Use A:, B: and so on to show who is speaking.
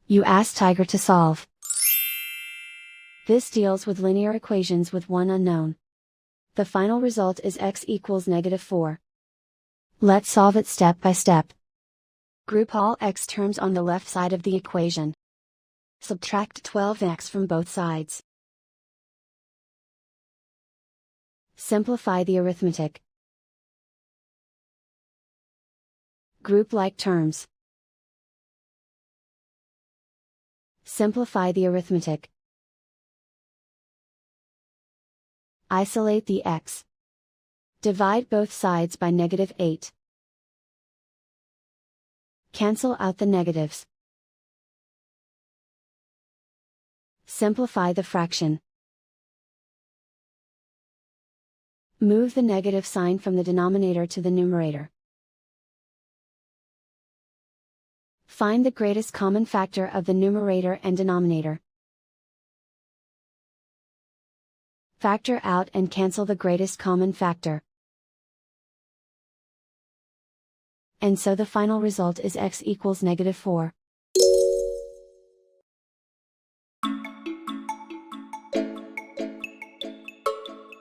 A: You ask Tiger to solve. This deals with linear equations with one unknown. The final result is x equals -4. Let's solve it step by step. Group all x terms on the left side of the equation. Subtract 12x from both sides. Simplify the arithmetic. Group like terms. Simplify the arithmetic. Isolate the x. Divide both sides by -8. Cancel out the negatives. Simplify the fraction. Move the negative sign from the denominator to the numerator. Find the greatest common factor of the numerator and denominator. Factor out and cancel the greatest common factor. And so the final result is x equals -4.